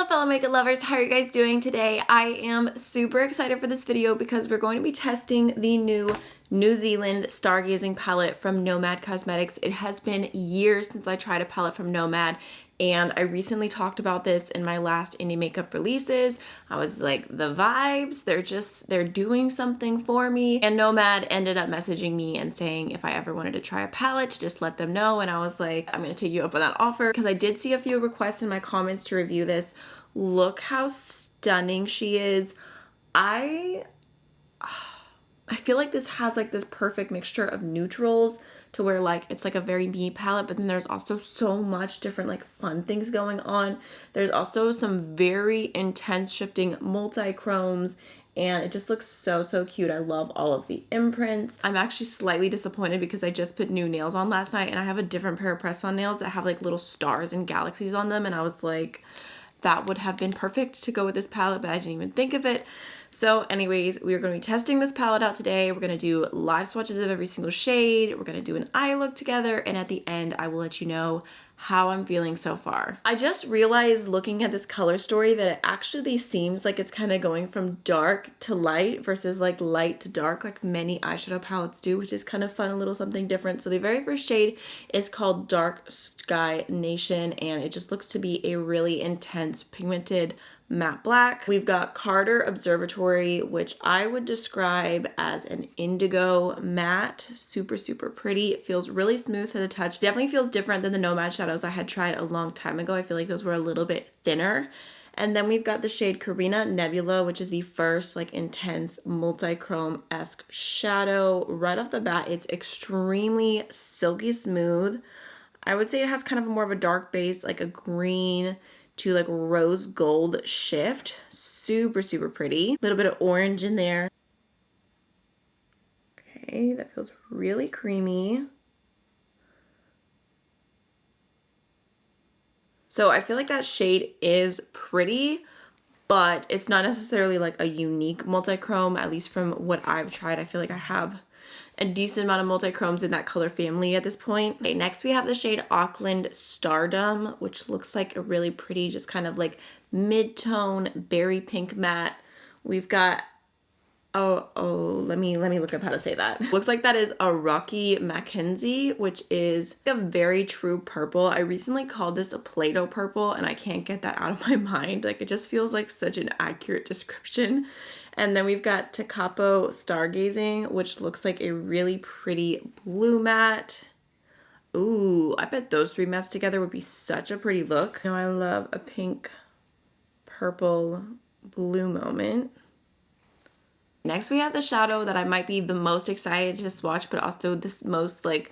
Hello fellow makeup lovers, how are you guys doing today? I am super excited for this video because we're going to be testing the new New Zealand Stargazing palette from Nomad Cosmetics. It has been years since I tried a palette from Nomad, and I recently talked about this in my last indie makeup releases. I was like, the vibes, they're doing something for me. And Nomad ended up messaging me and saying if I ever wanted to try a palette to just let them know. And I was like, I'm gonna take you up on that offer because I did see a few requests in my comments to review this. Look how stunning she is. I feel like this has like this perfect mixture of neutrals to where like it's like a very me palette, but then there's also so much different like fun things going on. There's also some very intense shifting multi-chromes, and it just looks so cute. I love all of the imprints. I'm actually slightly disappointed because I just put new nails on last night and I have a different pair of press-on nails that have like little stars and galaxies on them, and I was like, that would have been perfect to go with this palette, but I didn't even think of it. So anyways, we are going to be testing this palette out today. We're going to do live swatches of every single shade. We're going to do an eye look together, and at the end I will let you know how I'm feeling so far. I just realized looking at this color story that it actually seems like it's kind of going from dark to light versus like light to dark like many eyeshadow palettes do, which is kind of fun, a little something different. So the very first shade is called Dark Sky Nation, and it just looks to be a really intense pigmented matte black. We've got Carter Observatory, which I would describe as an indigo matte. Super pretty. It feels really smooth to the touch. Definitely feels different than the Nomad shadows I had tried a long time ago. I feel like those were a little bit thinner. And then we've got the shade Carina Nebula, which is the first like intense multi-chrome-esque shadow. Right off the bat, it's extremely silky smooth. I would say it has kind of more of a dark base, like a green to like rose gold shift. Super pretty. A little bit of orange in there. Okay, that feels really creamy. So I feel like that shade is pretty, but it's not necessarily like a unique multi-chrome, at least from what I've tried. I feel like I have a decent amount of multi-chromes in that color family at this point. Okay, next we have the shade Auckland Stardom, which looks like a really pretty, just kind of like mid-tone berry pink matte. We've got, let me look up how to say that. Looks like that is a Rocky Mackenzie, which is a very true purple. I recently called this a Play-Doh purple, and I can't get that out of my mind. Like, it just feels like such an accurate description. And then we've got Takapo Stargazing, which looks like a really pretty blue matte. Ooh, I bet those three mattes together would be such a pretty look. You know, I love a pink, purple, blue moment. Next we have the shadow that I might be the most excited to swatch, but also this most like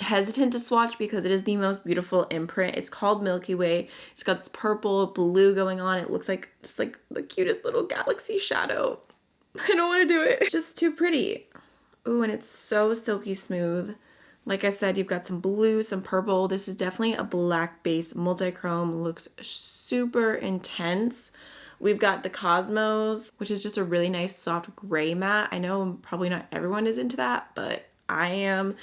hesitant to swatch because it is the most beautiful imprint. It's called Milky Way. It's got this purple, blue going on. It looks like just like the cutest little galaxy shadow. I don't want to do it. It's just too pretty. Ooh, and it's so silky smooth. Like I said, you've got some blue, some purple. This is definitely a black base multi-chrome. Looks super intense. We've got the Cosmos, which is just a really nice soft gray matte. I know probably not everyone is into that, but I am.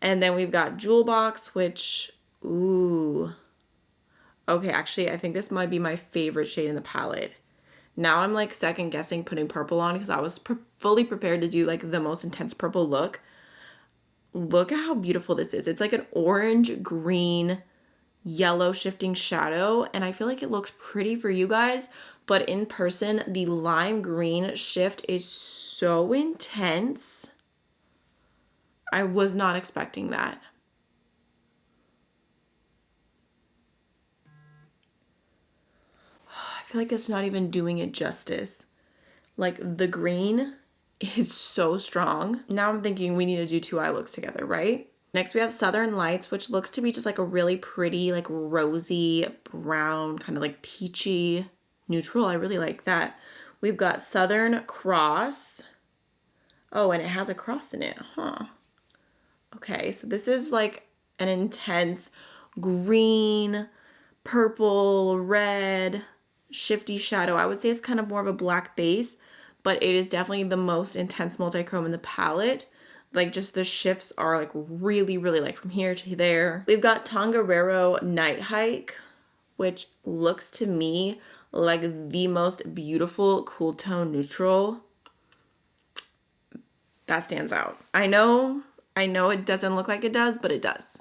And then we've got Jewel Box, which, ooh. Okay, actually, I think this might be my favorite shade in the palette. Now I'm like second guessing putting purple on because I was fully prepared to do like the most intense purple look. Look at how beautiful this is. It's like an orange, green, yellow shifting shadow, and I feel like it looks pretty for you guys, but in person, the lime green shift is so intense. I was not expecting that. I feel like it's not even doing it justice. Like, the green is so strong. Now I'm thinking we need to do two eye looks together, right? Next we have Southern Lights, which looks to be just like a really pretty, like rosy brown, kind of like peachy neutral. I really like that. We've got Southern Cross. Oh, and it has a cross in it, huh? Okay, so this is like an intense green, purple, red, shifty shadow. I would say it's kind of more of a black base, but it is definitely the most intense multi-chrome in the palette. Like, just the shifts are like really like from here to there. We've got Tongariro Night Hike, which looks to me like the most beautiful cool tone neutral. That stands out. I know it doesn't look like it does, but it does.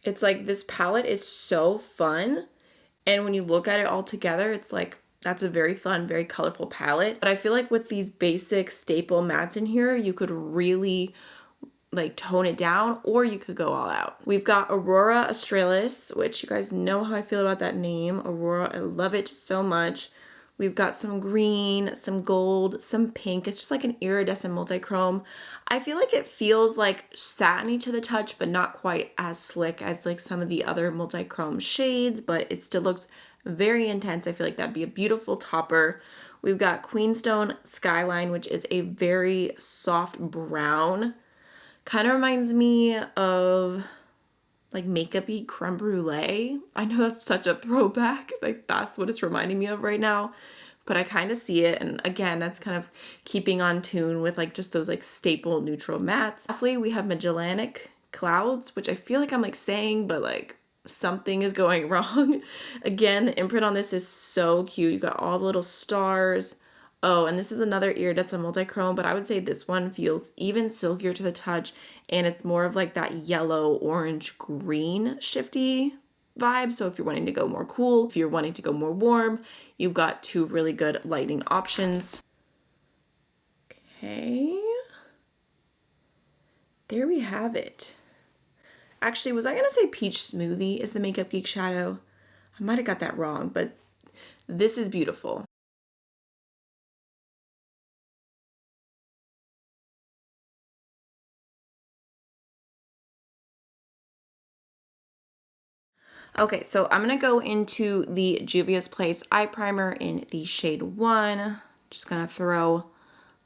It's like this palette is so fun, and when you look at it all together, it's like that's a very fun, very colorful palette. But I feel like with these basic staple mattes in here, you could really like tone it down, or you could go all out. We've got Aurora Australis, which you guys know how I feel about that name. Aurora, I love it so much. We've got some green, some gold, some pink. It's just like an iridescent multi-chrome. I feel like it feels like satiny to the touch, but not quite as slick as like some of the other multi-chrome shades, but it still looks very intense. I feel like that'd be a beautiful topper. We've got Queenstone Skyline, which is a very soft brown. Kind of reminds me of like makeup-y creme brulee. I know that's such a throwback, like that's what it's reminding me of right now, but I kind of see it, and again, that's kind of keeping on tune with like just those like staple neutral mattes. Lastly, we have Magellanic Clouds, which I feel like I'm like saying, but like something is going wrong. Again, the imprint on this is so cute. You got all the little stars. Oh, and this is another iridescent multi-chrome, but I would say this one feels even silkier to the touch, and it's more of like that yellow, orange, green shifty vibe. So if you're wanting to go more cool, if you're wanting to go more warm, you've got two really good lighting options. Okay. There we have it. Actually, was I gonna say Peach Smoothie is the Makeup Geek shadow? I might have got that wrong, but this is beautiful. Okay, so I'm gonna go into the Juvia's Place eye primer in the shade 1. Just gonna throw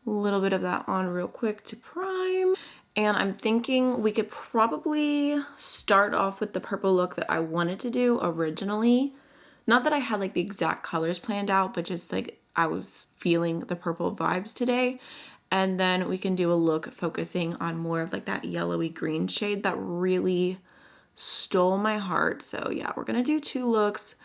a little bit of that on real quick to prime. And I'm thinking we could probably start off with the purple look that I wanted to do originally. Not that I had like the exact colors planned out, but just like I was feeling the purple vibes today. And then we can do a look focusing on more of like that yellowy green shade that really stole my heart. So yeah, we're gonna do 2 looks.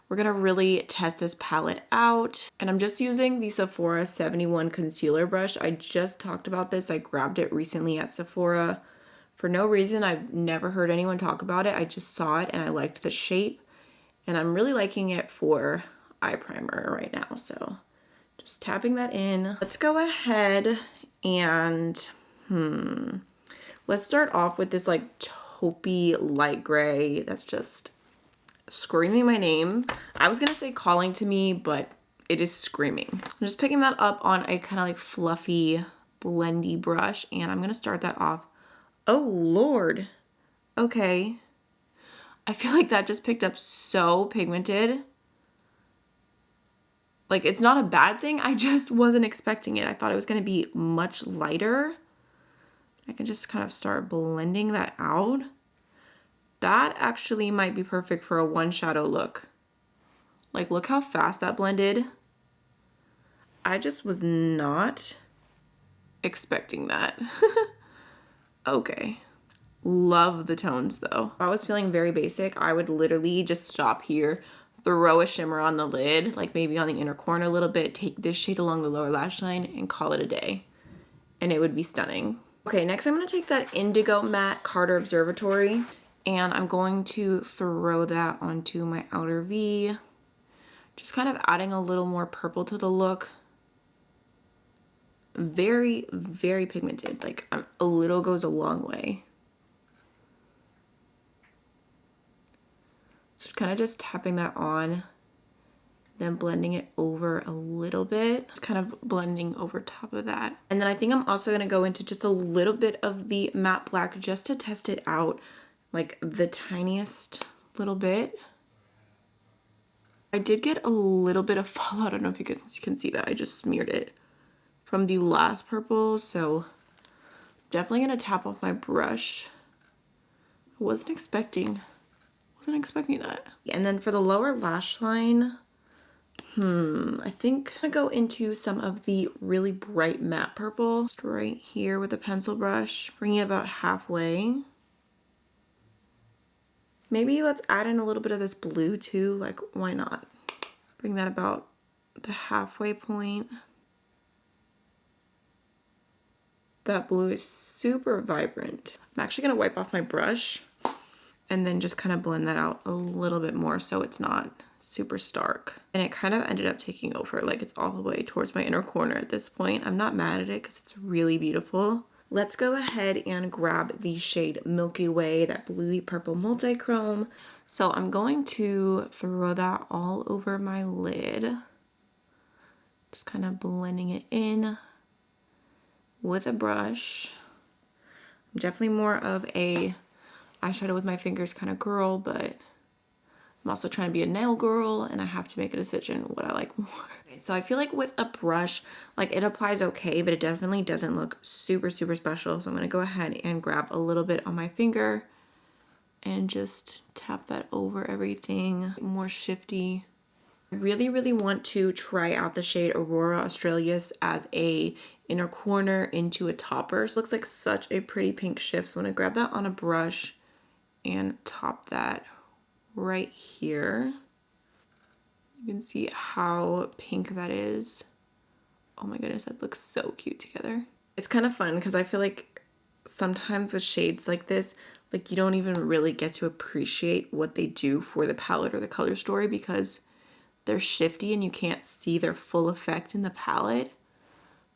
We're gonna really test this palette out. And I'm just using the Sephora 71 concealer brush. I just talked about this. I grabbed it recently at Sephora for no reason. I've never heard anyone talk about it. I just saw it and I liked the shape, and I'm really liking it for eye primer right now. So just tapping that in. Let's go ahead and let's start off with this like taupey light gray that's just screaming my name. I was gonna say calling to me, but it is screaming. I'm just picking that up on a kind of like fluffy blendy brush, and I'm gonna start that off. Oh Lord. Okay. I feel like that just picked up so pigmented. Like, it's not a bad thing. I just wasn't expecting it. I thought it was gonna be much lighter. I can just kind of start blending that out. That actually might be perfect for a one shadow look. Like, look how fast that blended. I just was not expecting that. Okay. Love the tones though. If I was feeling very basic, I would literally just stop here, throw a shimmer on the lid, like maybe on the inner corner a little bit, take this shade along the lower lash line and call it a day. And it would be stunning. Okay, next I'm gonna take that Indigo Matte Carter Observatory, and I'm going to throw that onto my outer V. Just kind of adding a little more purple to the look. Very, very pigmented. Like, a little goes a long way. So kind of just tapping that on, then blending it over a little bit. Just kind of blending over top of that. And then I think I'm also gonna go into just a little bit of the matte black just to test it out, like the tiniest little bit. I did get a little bit of fallout. I don't know if you guys can see that. I just smeared it from the last purple, so definitely gonna tap off my brush. I wasn't expecting that. And then for the lower lash line, I think I'm gonna go into some of the really bright matte purple. Just right here with a pencil brush, bringing it about halfway. Maybe let's add in a little bit of this blue too, like why not? Bring that about the halfway point. That blue is super vibrant. I'm actually gonna wipe off my brush and then just kind of blend that out a little bit more so it's not super stark. And it kind of ended up taking over, like it's all the way towards my inner corner at this point. I'm not mad at it because it's really beautiful. Let's go ahead and grab the shade Milky Way, that bluey purple multi-chrome. So I'm going to throw that all over my lid. Just kind of blending it in with a brush. I'm definitely more of a eyeshadow with my fingers kind of girl, but I'm also trying to be a nail girl and I have to make a decision what I like more. Okay, so I feel like with a brush, like it applies okay, but it definitely doesn't look super, super special. So I'm gonna go ahead and grab a little bit on my finger and just tap that over everything, more shifty. I really, really want to try out the shade Aurora Australis as a inner corner into a topper. So it looks like such a pretty pink shift. So I'm gonna grab that on a brush and top that right here. You can see how pink that is. Oh my goodness, that looks so cute together. It's kind of fun because I feel like sometimes with shades like this, like you don't even really get to appreciate what they do for the palette or the color story because they're shifty and you can't see their full effect in the palette.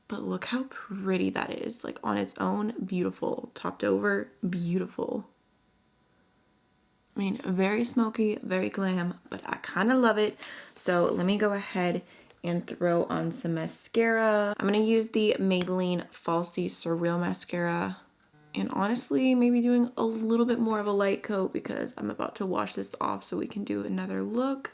But look how pretty that is, like on its own, beautiful. Topped over, beautiful. I mean, very smoky, very glam, but I kind of love it. So let me go ahead and throw on some mascara. I'm gonna use the Maybelline Falsies Surreal Mascara. And honestly, maybe doing a little bit more of a light coat because I'm about to wash this off so we can do another look.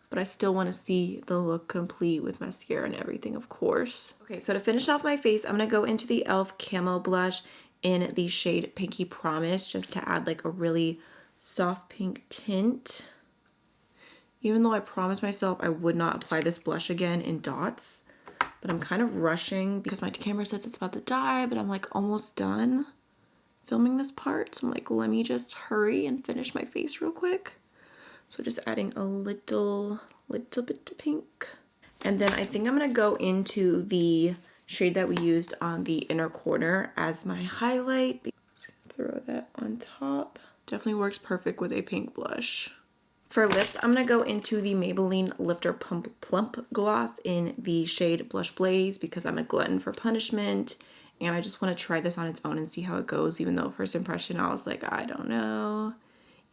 But I still want to see the look complete with mascara and everything, of course. Okay, so to finish off my face, I'm gonna go into the e.l.f. Camo Blush in the shade Pinky Promise just to add like a really soft pink tint. Even though I promised myself I would not apply this blush again in dots, but I'm kind of rushing because my camera says it's about to die, but I'm like almost done filming this part. So I'm like, let me just hurry and finish my face real quick. So just adding a little bit of pink. And then I think I'm gonna go into the shade that we used on the inner corner as my highlight. Throw that on top. Definitely works perfect with a pink blush. For lips, I'm gonna go into the Maybelline Lifter Plump Gloss in the shade Blush Blaze because I'm a glutton for punishment. And I just wanna try this on its own and see how it goes, even though first impression I was like, I don't know.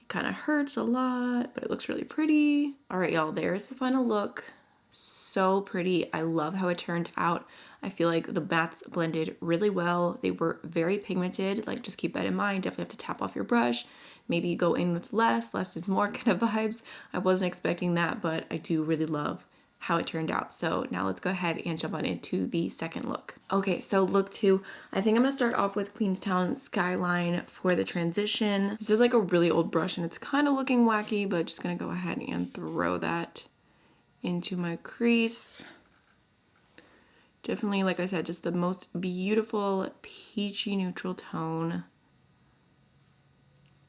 It kind of hurts a lot, but it looks really pretty. All right, y'all, there's the final look. So pretty. I love how it turned out. I feel like the mattes blended really well. They were very pigmented. Like, just keep that in mind. Definitely have to tap off your brush. Maybe go in with less is more kind of vibes. I wasn't expecting that, but I do really love how it turned out. So now let's go ahead and jump on into the second look. Okay, so look 2. I think I'm gonna start off with Queenstown Skyline for the transition. This is like a really old brush and it's kind of looking wacky, but just gonna go ahead and throw that into my crease. Definitely, like I said, just the most beautiful peachy neutral tone.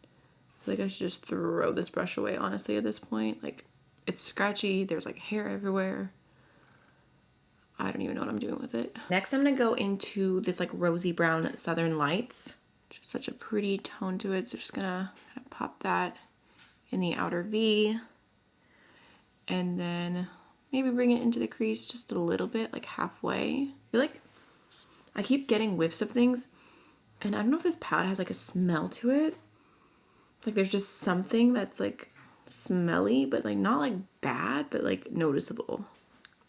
I feel like I should just throw this brush away, honestly, at this point. Like, it's scratchy, there's like hair everywhere. I don't even know what I'm doing with it. Next, I'm gonna go into this like rosy brown Southern Lights. Just such a pretty tone to it. So just gonna kind of pop that in the outer V. And then maybe bring it into the crease just a little bit, like halfway. I feel like I keep getting whiffs of things. And I don't know if this palette has like a smell to it. Like there's just something that's like smelly, but like not like bad, but like noticeable.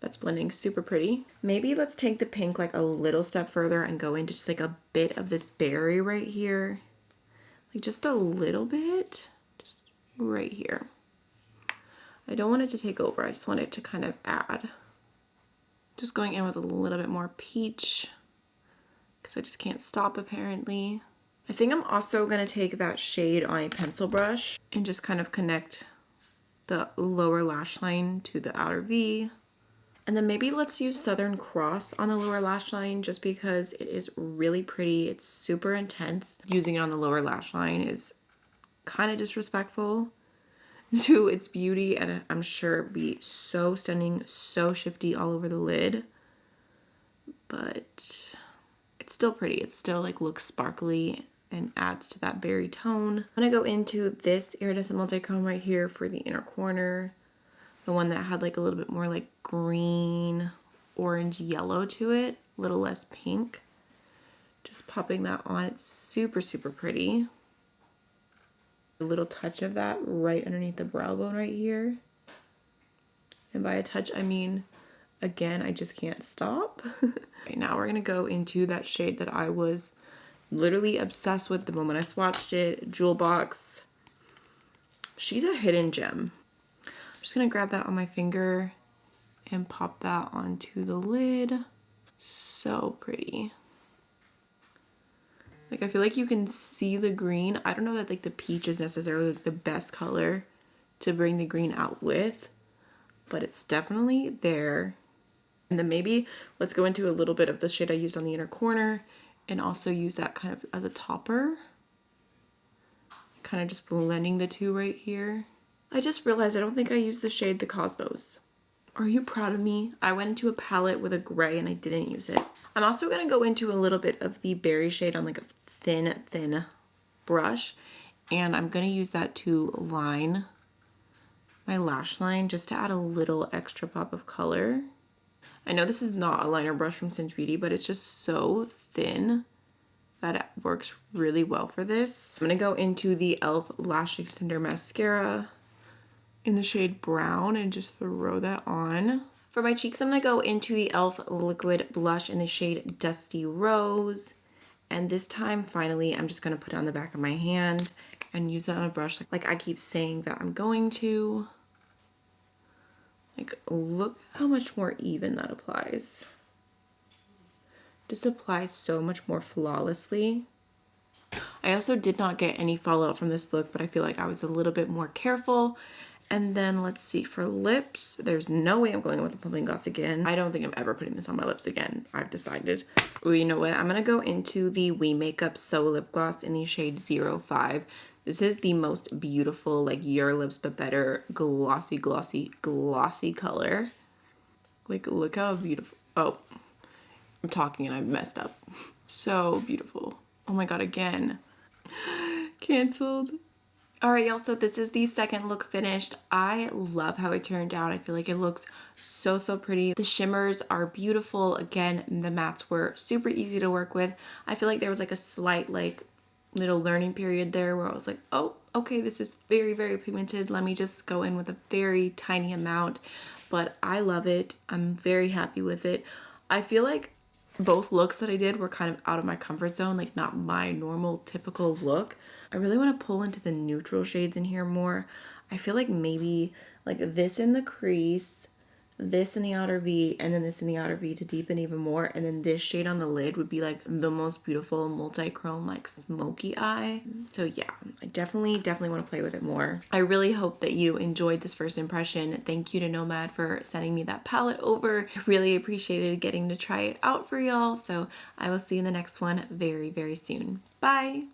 That's blending super pretty. Maybe let's take the pink like a little step further and go into just like a bit of this berry right here. Like just a little bit, just right here. I don't want it to take over. I just want it to kind of add. Just going in with a little bit more peach because I just can't stop apparently. I think I'm also gonna take that shade on a pencil brush and just kind of connect the lower lash line to the outer V. And then maybe let's use Southern Cross on the lower lash line just because it is really pretty. It's super intense. Using it on the lower lash line is kind of disrespectful to its beauty, and I'm sure it'd be so stunning, so shifty all over the lid, but it's still pretty. It still like looks sparkly and adds to that berry tone. I'm gonna go into this iridescent multi-chrome right here for the inner corner, the one that had like a little bit more like green, orange, yellow to it, a little less pink. Just popping that on. It's super, super pretty. A little touch of that right underneath the brow bone right here. And by a touch, I mean, again, I just can't stop. Right now we're gonna go into that shade that I was literally obsessed with the moment I swatched it, Jewel Box. She's a hidden gem. I'm just gonna grab that on my finger and pop that onto the lid. So pretty. Like, I feel like you can see the green. I don't know that like the peach is necessarily like the best color to bring the green out with, but it's definitely there. And then maybe let's go into a little bit of the shade I used on the inner corner and also use that kind of as a topper. Kind of just blending the two right here. I just realized I don't think I used the shade The Cosmos. Are you proud of me? I went into a palette with a gray and I didn't use it. I'm also gonna go into a little bit of the berry shade on like a thin brush, and I'm gonna use that to line my lash line just to add a little extra pop of color. I know this is not a liner brush from Cinch Beauty, but it's just so thin that it works really well for this. I'm gonna go into the e.l.f. Lash Extender Mascara in the shade Brown and just throw that on. For my cheeks, I'm gonna go into the e.l.f. Liquid Blush in the shade Dusty Rose. And this time, finally, I'm just gonna put it on the back of my hand and use it on a brush like I keep saying that I'm going to. Like, look how much more even that applies. Just applies so much more flawlessly. I also did not get any fallout from this look, but I feel like I was a little bit more careful. And then let's see, for lips, there's no way I'm going with a pumping gloss again. I don't think I'm ever putting this on my lips again. I've decided. Ooh, you know what? I'm gonna go into the We Makeup So Lip Gloss in the shade 05. This is the most beautiful, like Your Lips But Better, glossy, glossy, glossy color. Like, look how beautiful. Oh, I'm talking and I've messed up. So beautiful. Oh my God, again. Canceled. All right, y'all, so this is the second look finished. I love how it turned out. I feel like it looks so, so pretty. The shimmers are beautiful. Again, the mattes were super easy to work with. I feel like there was like a slight like little learning period there where I was like, oh, okay, this is very, very pigmented. Let me just go in with a very tiny amount, but I love it. I'm very happy with it. I feel like both looks that I did were kind of out of my comfort zone, like not my normal typical look. I really want to pull into the neutral shades in here more. I feel like maybe like this in the crease, this in the outer V, and then this in the outer V to deepen even more, and then this shade on the lid would be like the most beautiful multi-chrome like smoky eye. So yeah, I definitely want to play with it more. I really hope that you enjoyed this first impression. Thank you to Nomad for sending me that palette over. I really appreciated getting to try it out for y'all. So I will see you in the next one very, very soon. Bye.